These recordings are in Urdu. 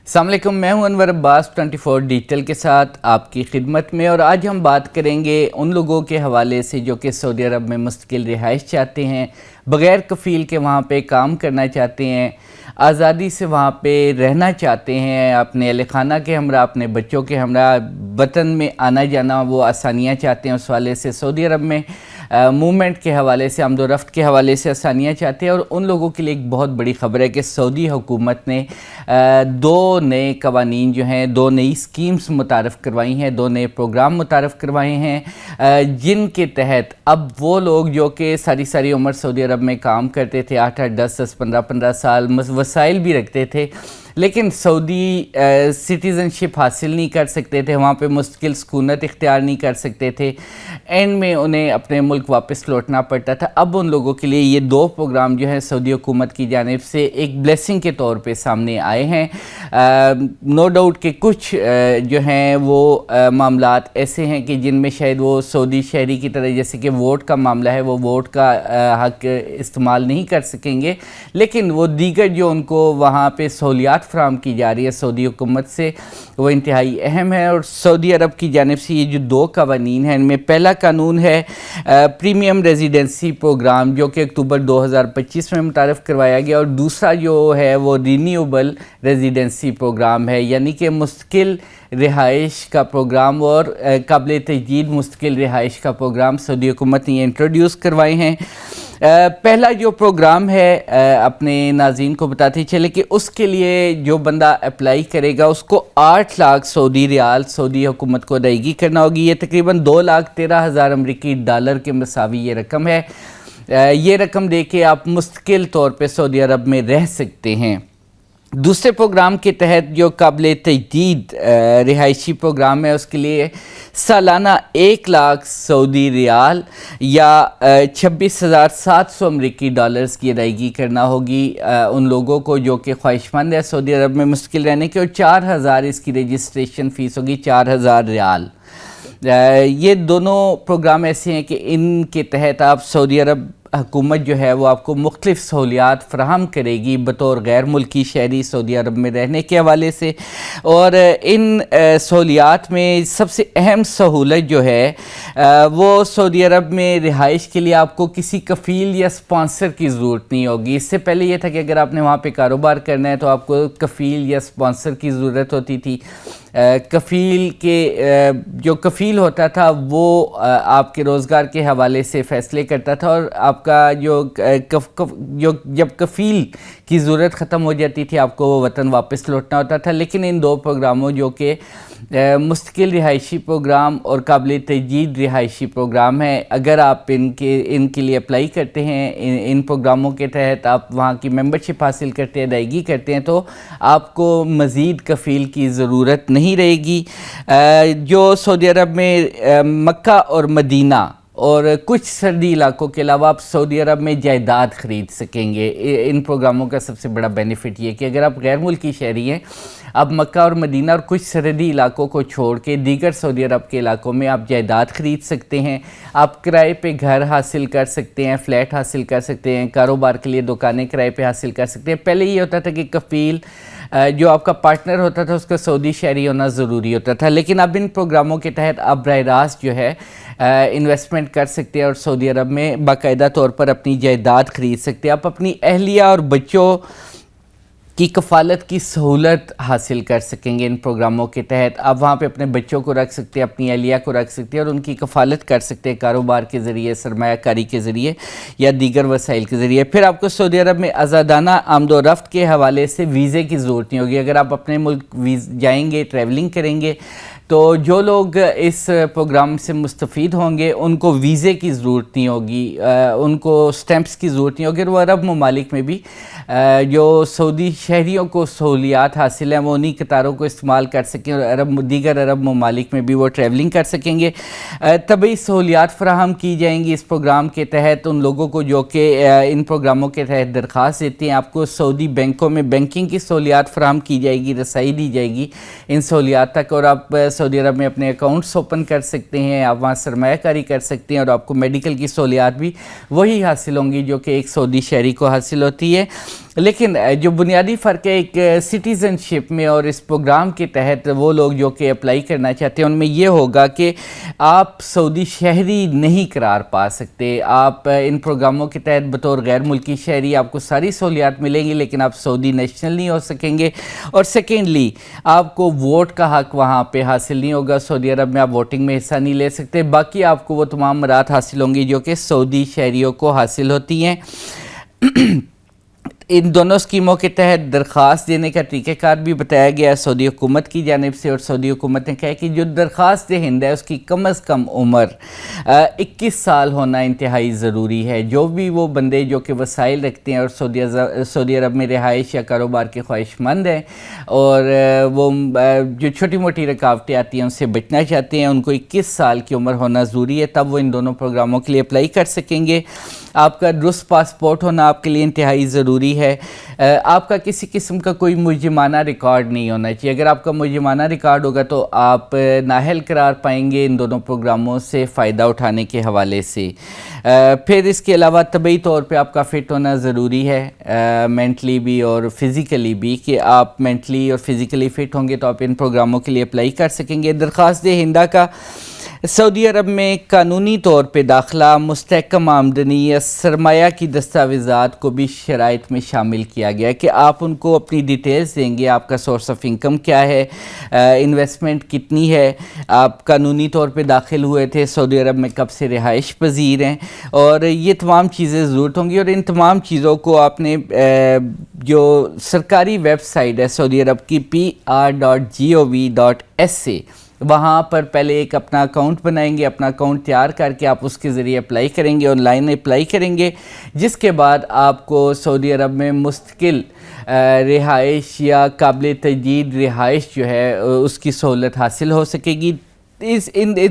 السلام علیکم، میں ہوں انور عباس 24 ڈیجیٹل کے ساتھ آپ کی خدمت میں، اور آج ہم بات کریں گے ان لوگوں کے حوالے سے جو کہ سعودی عرب میں مستقل رہائش چاہتے ہیں، بغیر کفیل کے وہاں پہ کام کرنا چاہتے ہیں، آزادی سے وہاں پہ رہنا چاہتے ہیں، اپنے اہل خانہ کے ہمراہ، اپنے بچوں کے ہمراہ وطن میں آنا جانا وہ آسانیاں چاہتے ہیں، اس حوالے سے سعودی عرب میں موومنٹ کے حوالے سے، آمد و رفت کے حوالے سے آسانیاں چاہتے ہیں۔ اور ان لوگوں کے لیے ایک بہت بڑی خبر ہے کہ سعودی حکومت نے دو نئے قوانین جو ہیں، دو نئی سکیمز متعارف کروائی ہیں، دو نئے پروگرام متعارف کروائے ہیں، جن کے تحت اب وہ لوگ جو کہ ساری عمر سعودی عرب میں کام کرتے تھے، 8 10 15 سال، وسائل بھی رکھتے تھے لیکن سعودی سٹیزن شپ حاصل نہیں کر سکتے تھے، وہاں پہ مستقل سکونت اختیار نہیں کر سکتے تھے، اینڈ میں انہیں اپنے ملک واپس لوٹنا پڑتا تھا۔ اب ان لوگوں کے لیے یہ دو پروگرام جو ہیں سعودی حکومت کی جانب سے ایک بلیسنگ کے طور پہ سامنے آئے ہیں۔ نو ڈاؤٹ کہ کچھ جو ہیں وہ معاملات ایسے ہیں کہ جن میں شاید وہ سعودی شہری کی طرح، جیسے کہ ووٹ کا معاملہ ہے، وہ ووٹ کا حق استعمال نہیں کر سکیں گے، لیکن وہ دیگر جو ان کو وہاں پہ سہولیات فراہم کی جا رہی ہے سعودی حکومت سے، وہ انتہائی اہم ہے۔ اور سعودی عرب کی جانب سے یہ جو دو قوانین ہیں، ان میں پہلا قانون ہے پریمیم ریزیڈنسی پروگرام، جو کہ اکتوبر 2025 میں متعارف کروایا گیا، اور دوسرا جو ہے وہ رینیوبل ریزیڈنسی پروگرام ہے، یعنی کہ مستقل رہائش کا پروگرام اور قابل تجدید مستقل رہائش کا پروگرام سعودی حکومت نے انٹروڈیوس کروائے ہیں۔ پہلا جو پروگرام ہے اپنے ناظرین کو بتاتے چلے کہ اس کے لیے جو بندہ اپلائی کرے گا اس کو 8 لاکھ سعودی ریال سعودی حکومت کو ادائیگی کرنا ہوگی۔ یہ تقریباً 2,13,000 امریکی ڈالر کے مساوی یہ رقم ہے۔ یہ رقم دے کے آپ مستقل طور پہ سعودی عرب میں رہ سکتے ہیں۔ دوسرے پروگرام کے تحت جو قابل تجدید رہائشی پروگرام ہے، اس کے لیے سالانہ 1 لاکھ سعودی ریال یا 26,700 امریکی ڈالرز کی ادائیگی کرنا ہوگی ان لوگوں کو جو کہ خواہش مند ہے سعودی عرب میں مستقل رہنے کے، اور 4,000 اس کی رجسٹریشن فیس ہوگی، 4,000 ریال۔ یہ دونوں پروگرام ایسے ہیں کہ ان کے تحت آپ سعودی عرب حکومت جو ہے وہ آپ کو مختلف سہولیات فراہم کرے گی بطور غیر ملکی شہری سعودی عرب میں رہنے کے حوالے سے، اور ان سہولیات میں سب سے اہم سہولت جو ہے وہ سعودی عرب میں رہائش کے لیے آپ کو کسی کفیل یا سپانسر کی ضرورت نہیں ہوگی۔ اس سے پہلے یہ تھا کہ اگر آپ نے وہاں پہ کاروبار کرنا ہے تو آپ کو کفیل یا سپانسر کی ضرورت ہوتی تھی۔ کفیل کے جو کفیل ہوتا تھا وہ آپ کے روزگار کے حوالے سے فیصلے کرتا تھا، اور آپ کا جب کفیل کی ضرورت ختم ہو جاتی تھی آپ کو وہ وطن واپس لوٹنا ہوتا تھا۔ لیکن ان دو پروگراموں جو کہ مستقل رہائشی پروگرام اور قابل تجدید رہائشی پروگرام ہے، اگر آپ ان کے لیے اپلائی کرتے ہیں، ان پروگراموں کے تحت آپ وہاں کی ممبرشپ حاصل کرتے ہیں، ادائیگی کرتے ہیں، تو آپ کو مزید کفیل کی ضرورت نہیں رہے گی۔ جو سعودی عرب میں مکہ اور مدینہ اور کچھ سردی علاقوں کے علاوہ آپ سعودی عرب میں جائیداد خرید سکیں گے۔ ان پروگراموں کا سب سے بڑا بینیفٹ یہ کہ اگر آپ غیر ملکی شہری ہیں، آپ مکہ اور مدینہ اور کچھ سرحدی علاقوں کو چھوڑ کے دیگر سعودی عرب کے علاقوں میں آپ جائیداد خرید سکتے ہیں، آپ کرائے پہ گھر حاصل کر سکتے ہیں، فلیٹ حاصل کر سکتے ہیں، کاروبار کے لیے دکانیں کرائے پہ حاصل کر سکتے ہیں۔ پہلے یہ ہوتا تھا کہ کفیل جو آپ کا پارٹنر ہوتا تھا اس کا سعودی شہری ہونا ضروری ہوتا تھا، لیکن اب ان پروگراموں کے تحت آپ براہ راست جو ہے انویسٹمنٹ کر سکتے ہیں اور سعودی عرب میں باقاعدہ طور پر اپنی جائیداد خرید سکتے ہیں۔ آپ اپنی اہلیہ اور بچوں کی کفالت کی سہولت حاصل کر سکیں گے ان پروگراموں کے تحت۔ آپ وہاں پہ اپنے بچوں کو رکھ سکتے ہیں، اپنی اہلیہ کو رکھ سکتے ہیں اور ان کی کفالت کر سکتے ہیں کاروبار کے ذریعے، سرمایہ کاری کے ذریعے یا دیگر وسائل کے ذریعے۔ پھر آپ کو سعودی عرب میں آزادانہ آمد و رفت کے حوالے سے ویزے کی ضرورت نہیں ہوگی۔ اگر آپ اپنے ملک جائیں گے، ٹریولنگ کریں گے، تو جو لوگ اس پروگرام سے مستفید ہوں گے ان کو ویزے کی ضرورت نہیں ہوگی، ان کو سٹیمپس کی ضرورت نہیں ہوگی۔ وہ عرب ممالک میں بھی جو سعودی شہریوں کو سہولیات حاصل ہیں وہ انہی قطاروں کو استعمال کر سکیں، اور دیگر عرب ممالک میں بھی وہ ٹریولنگ کر سکیں گے۔ طبعی سہولیات فراہم کی جائیں گی اس پروگرام کے تحت ان لوگوں کو جو کہ ان پروگراموں کے تحت درخواست دیتے ہیں۔ آپ کو سعودی بینکوں میں بینکنگ کی سہولیات فراہم کی جائے گی، رسائی دی جائے گی ان سہولیات تک، اور آپ سعودی عرب میں اپنے اکاؤنٹس اوپن کر سکتے ہیں، آپ وہاں سرمایہ کاری کر سکتے ہیں، اور آپ کو میڈیکل کی سہولیات بھی وہی حاصل ہوں گی جو کہ ایک سعودی شہری کو حاصل ہوتی ہے۔ لیکن جو بنیادی فرق ہے ایک سٹیزن شپ میں اور اس پروگرام کے تحت وہ لوگ جو کہ اپلائی کرنا چاہتے ہیں ان میں یہ ہوگا کہ آپ سعودی شہری نہیں قرار پا سکتے. آپ ان پروگراموں کے تحت بطور غیر ملکی شہری آپ کو ساری سہولیات ملیں گی لیکن آپ سعودی نیشنل نہیں ہو سکیں گے. اور سیکنڈلی آپ کو ووٹ کا حق وہاں پہ حاصل نہیں ہوگا. سعودی عرب میں آپ ووٹنگ میں حصہ نہیں لے سکتے. باقی آپ کو وہ تمام مراد حاصل ہوں گی جو کہ سعودی شہریوں کو حاصل ہوتی ہیں. ان دونوں اسکیموں کے تحت درخواست دینے کا طریقہ کار بھی بتایا گیا ہے سعودی حکومت کی جانب سے, اور سعودی حکومت نے کہا کہ جو درخواست دہندہ ہے اس کی کم از کم عمر 21 سال ہونا انتہائی ضروری ہے. جو بھی وہ بندے جو کہ وسائل رکھتے ہیں اور سعودی عرب میں رہائش یا کاروبار کے خواہش مند ہیں اور وہ جو چھوٹی موٹی رکاوٹیں آتی ہیں ان سے بچنا چاہتے ہیں, ان کو 21 سال کی عمر ہونا ضروری ہے, تب وہ ان دونوں پروگراموں کے لیے اپلائی کر سکیں گے. آپ کا درست پاسپورٹ ہونا آپ کے لیے انتہائی ضروری ہے. آپ کا کسی قسم کا کوئی مجرمانہ ریکارڈ نہیں ہونا چاہیے. اگر آپ کا مجرمانہ ریکارڈ ہوگا تو آپ نااہل قرار پائیں گے ان دونوں پروگراموں سے فائدہ اٹھانے کے حوالے سے. پھر اس کے علاوہ طبعی طور پہ آپ کا فٹ ہونا ضروری ہے, مینٹلی بھی اور فزیکلی بھی, کہ آپ مینٹلی اور فزیکلی فٹ ہوں گے تو آپ ان پروگراموں کے لیے اپلائی کر سکیں گے. درخواست دہندہ کا سعودی عرب میں قانونی طور پہ داخلہ, مستحکم آمدنی یا سرمایہ کی دستاویزات کو بھی شرائط میں شامل کیا گیا ہے کہ آپ ان کو اپنی ڈیٹیلز دیں گے. آپ کا سورس آف انکم کیا ہے, انویسٹمنٹ کتنی ہے, آپ قانونی طور پہ داخل ہوئے تھے سعودی عرب میں, کب سے رہائش پذیر ہیں, اور یہ تمام چیزیں ضرورت ہوں گی. اور ان تمام چیزوں کو آپ نے جو سرکاری ویب سائٹ ہے سعودی عرب کی pr.gov.sa, وہاں پر پہلے ایک اپنا اکاؤنٹ بنائیں گے. اپنا اکاؤنٹ تیار کر کے آپ اس کے ذریعے اپلائی کریں گے, آن لائن اپلائی کریں گے, جس کے بعد آپ کو سعودی عرب میں مستقل رہائش یا قابل تجدید رہائش جو ہے اس کی سہولت حاصل ہو سکے گی. اس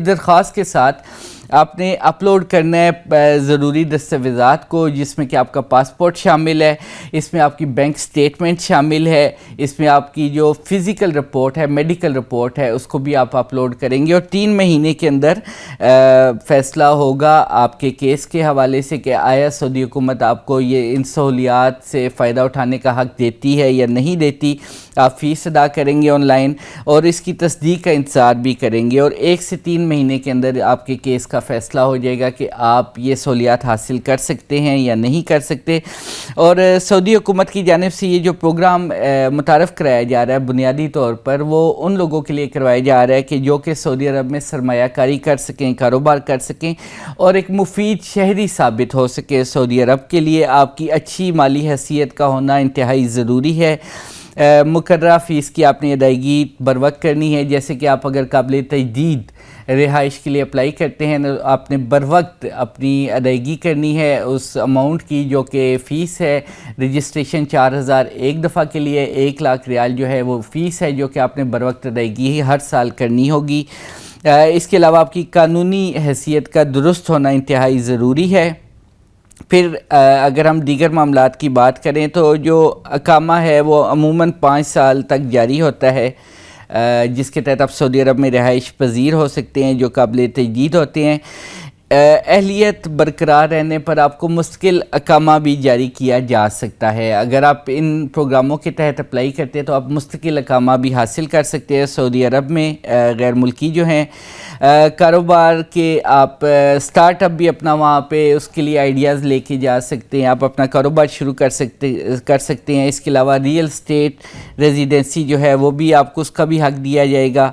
درخواست کے ساتھ آپ نے اپلوڈ کرنا ہے ضروری دستاویزات کو, جس میں کہ آپ کا پاسپورٹ شامل ہے, اس میں آپ کی بینک سٹیٹمنٹ شامل ہے, اس میں آپ کی جو فزیکل رپورٹ ہے, میڈیکل رپورٹ ہے, اس کو بھی آپ اپلوڈ کریں گے. اور 3 مہینے کے اندر فیصلہ ہوگا آپ کے کیس کے حوالے سے کہ آیا سعودی حکومت آپ کو یہ ان سہولیات سے فائدہ اٹھانے کا حق دیتی ہے یا نہیں دیتی. آپ فیس ادا کریں گے آن لائن اور اس کی تصدیق کا انتظار بھی کریں گے, اور 1 سے 3 مہینے کے اندر آپ کے کیس کا فیصلہ ہو جائے گا کہ آپ یہ سہولیات حاصل کر سکتے ہیں یا نہیں کر سکتے. اور سعودی حکومت کی جانب سے یہ جو پروگرام متعارف کرایا جا رہا ہے بنیادی طور پر وہ ان لوگوں کے لیے کروایا جا رہا ہے کہ جو کہ سعودی عرب میں سرمایہ کاری کر سکیں, کاروبار کر سکیں اور ایک مفید شہری ثابت ہو سکے سعودی عرب کے لیے. آپ کی اچھی مالی حیثیت کا ہونا انتہائی ضروری ہے. مقررہ فیس کی آپ نے ادائیگی بروقت کرنی ہے. جیسے کہ آپ اگر قابل تجدید رہائش کے لیے اپلائی کرتے ہیں آپ نے بروقت اپنی ادائیگی کرنی ہے اس اماؤنٹ کی جو کہ فیس ہے. رجسٹریشن 4000 ایک دفعہ کے لیے, 1 لاکھ ریال جو ہے وہ فیس ہے جو کہ آپ نے بروقت ادائیگی ہر سال کرنی ہوگی. اس کے علاوہ آپ کی قانونی حیثیت کا درست ہونا انتہائی ضروری ہے. پھر اگر ہم دیگر معاملات کی بات کریں تو جو اقامہ ہے وہ عموماً 5 سال تک جاری ہوتا ہے, جس کے تحت آپ سعودی عرب میں رہائش پذیر ہو سکتے ہیں جو قابل تجدید ہوتے ہیں. اہلیت برقرار رہنے پر آپ کو مستقل اقامہ بھی جاری کیا جا سکتا ہے. اگر آپ ان پروگراموں کے تحت اپلائی کرتے ہیں تو آپ مستقل اقامہ بھی حاصل کر سکتے ہیں سعودی عرب میں. غیر ملکی جو ہیں کاروبار کے آپ سٹارٹ اپ بھی اپنا وہاں پہ اس کے لیے آئیڈیاز لے کے جا سکتے ہیں, آپ اپنا کاروبار شروع کر سکتے ہیں. اس کے علاوہ ریئل اسٹیٹ ریزیڈنسی جو ہے وہ بھی آپ کو اس کا بھی حق دیا جائے گا.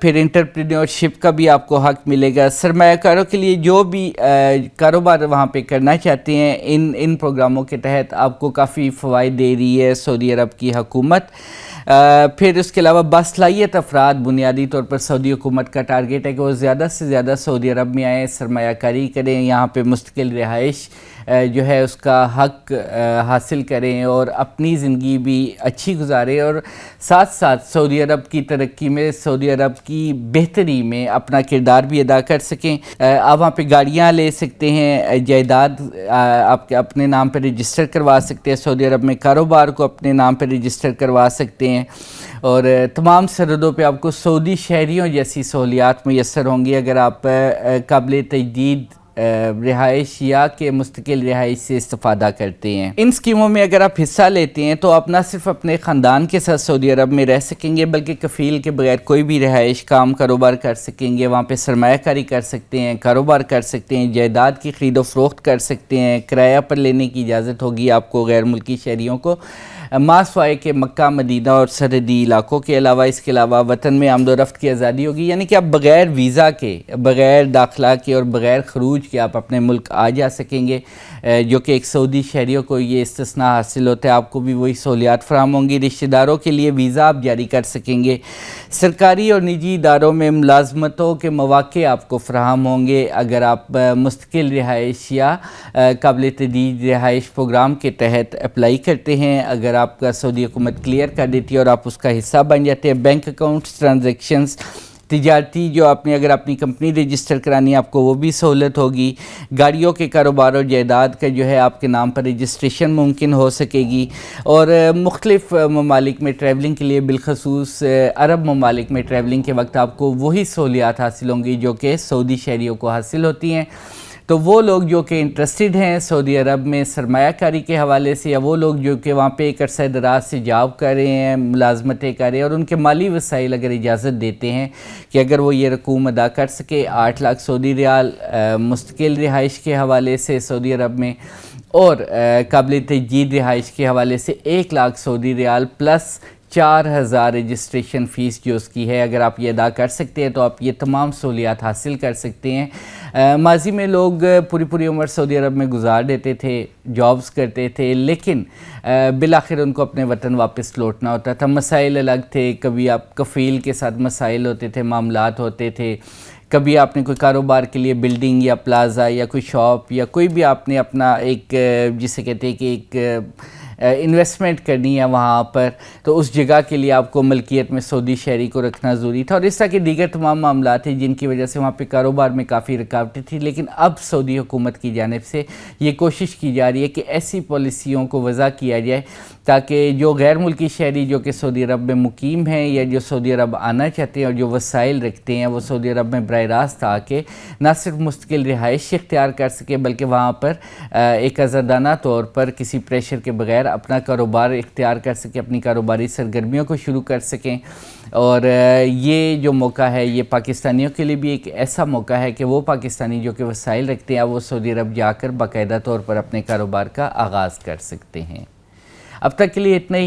پھر انٹرپرینیورشپ کا بھی آپ کو حق ملے گا. سرمایہ کاروں کے لیے جو بھی کاروبار وہاں پہ کرنا چاہتے ہیں ان پروگراموں کے تحت آپ کو کافی فوائد دے رہی ہے سعودی عرب کی حکومت. پھر اس کے علاوہ باصلاحیت افراد, بنیادی طور پر سعودی حکومت کا ٹارگیٹ ہے کہ وہ زیادہ سے زیادہ سعودی عرب میں آئیں, سرمایہ کاری کریں, یہاں پہ مستقل رہائش جو ہے اس کا حق حاصل کریں اور اپنی زندگی بھی اچھی گزاریں اور ساتھ ساتھ سعودی عرب کی ترقی میں, سعودی عرب کی بہتری میں اپنا کردار بھی ادا کر سکیں. آپ وہاں پہ گاڑیاں لے سکتے ہیں, جائیداد آپ اپنے نام پہ رجسٹر کروا سکتے ہیں سعودی عرب میں, کاروبار کو اپنے نام پہ رجسٹر کروا سکتے ہیں, اور تمام سرحدوں پہ آپ کو سعودی شہریوں جیسی سہولیات میسر ہوں گی اگر آپ قابل تجدید رہائش یا کہ مستقل رہائش سے استفادہ کرتے ہیں۔ ان اسکیموں میں اگر آپ حصہ لیتے ہیں تو آپ نہ صرف اپنے خاندان کے ساتھ سعودی عرب میں رہ سکیں گے بلکہ کفیل کے بغیر کوئی بھی رہائش کام کاروبار کر سکیں گے، وہاں پہ سرمایہ کاری کر سکتے ہیں، کاروبار کر سکتے ہیں، جائیداد کی خرید و فروخت کر سکتے ہیں، کرایہ پر لینے کی اجازت ہوگی آپ کو غیر ملکی شہریوں کو، ماسوائے کے مکہ مدینہ اور سرحدی علاقوں کے علاوہ۔ اس کے علاوہ وطن میں آمد و رفت کی آزادی ہوگی، یعنی کہ آپ بغیر ویزا کے، بغیر داخلہ کے اور بغیر خروج کے آپ اپنے ملک آ جا سکیں گے، جو کہ ایک سعودی شہریوں کو یہ استثناء حاصل ہوتا ہے۔ آپ کو بھی وہی سہولیات فراہم ہوں گی۔ رشتہ داروں کے لیے ویزا آپ جاری کر سکیں گے۔ سرکاری اور نجی اداروں میں ملازمتوں کے مواقع آپ کو فراہم ہوں گے اگر آپ مستقل رہائش یا قابل تجدید رہائش پروگرام کے تحت اپلائی کرتے ہیں۔ اگر آپ کا سعودی حکومت کلیئر کر دیتی ہے اور آپ اس کا حصہ بن جاتے ہیں، بینک اکاؤنٹس، ٹرانزیکشنز، تجارتی جو آپ نے اگر اپنی کمپنی رجسٹر کرانی ہے آپ کو وہ بھی سہولت ہوگی۔ گاڑیوں کے کاروبار اور جائیداد کا جو ہے آپ کے نام پر رجسٹریشن ممکن ہو سکے گی، اور مختلف ممالک میں ٹریولنگ کے لیے بالخصوص عرب ممالک میں ٹریولنگ کے وقت آپ کو وہی سہولیات حاصل ہوں گی جو کہ سعودی شہریوں کو حاصل ہوتی ہیں۔ تو وہ لوگ جو کہ انٹرسٹڈ ہیں سعودی عرب میں سرمایہ کاری کے حوالے سے، یا وہ لوگ جو کہ وہاں پہ ایک عرصہ دراز سے جاب کر رہے ہیں، ملازمتیں کر رہے ہیں، اور ان کے مالی وسائل اگر اجازت دیتے ہیں کہ اگر وہ یہ رقوم ادا کر سکے، 8 لاکھ سعودی ریال مستقل رہائش کے حوالے سے سعودی عرب میں، اور قابل تجدید رہائش کے حوالے سے 1 لاکھ سعودی ریال پلس 4000 رجسٹریشن فیس جو اس کی ہے، اگر آپ یہ ادا کر سکتے ہیں تو آپ یہ تمام سہولیات حاصل کر سکتے ہیں۔ ماضی میں لوگ پوری عمر سعودی عرب میں گزار دیتے تھے، جابز کرتے تھے، لیکن بالآخر ان کو اپنے وطن واپس لوٹنا ہوتا تھا۔ مسائل الگ تھے، کبھی آپ کفیل کے ساتھ مسائل ہوتے تھے، معاملات ہوتے تھے، کبھی آپ نے کوئی کاروبار کے لیے بلڈنگ یا پلازا یا کوئی شاپ یا کوئی بھی آپ نے اپنا ایک جسے کہتے ہیں کہ ایک انویسٹمنٹ کرنی ہے وہاں پر، تو اس جگہ کے لیے آپ کو ملکیت میں سعودی شہری کو رکھنا ضروری تھا، اور اس طرح کے دیگر تمام معاملات ہیں جن کی وجہ سے وہاں پہ کاروبار میں کافی رکاوٹیں تھیں۔ لیکن اب سعودی حکومت کی جانب سے یہ کوشش کی جا رہی ہے کہ ایسی پالیسیوں کو وضع کیا جائے تاکہ جو غیر ملکی شہری جو کہ سعودی عرب میں مقیم ہیں یا جو سعودی عرب آنا چاہتے ہیں اور جو وسائل رکھتے ہیں، وہ سعودی عرب میں براہ راست آ کے نہ صرف مستقل رہائش اختیار کر سکے بلکہ وہاں پر ایک آزادانہ طور پر کسی پریشر کے بغیر اپنا کاروبار اختیار کر سکیں، اپنی کاروباری سرگرمیوں کو شروع کر سکیں۔ اور یہ جو موقع ہے یہ پاکستانیوں کے لیے بھی ایک ایسا موقع ہے کہ وہ پاکستانی جو کہ وسائل رکھتے ہیں وہ سعودی عرب جا کر باقاعدہ طور پر اپنے کاروبار کا آغاز کر سکتے ہیں۔ اب تک کے لیے اتنا ہی۔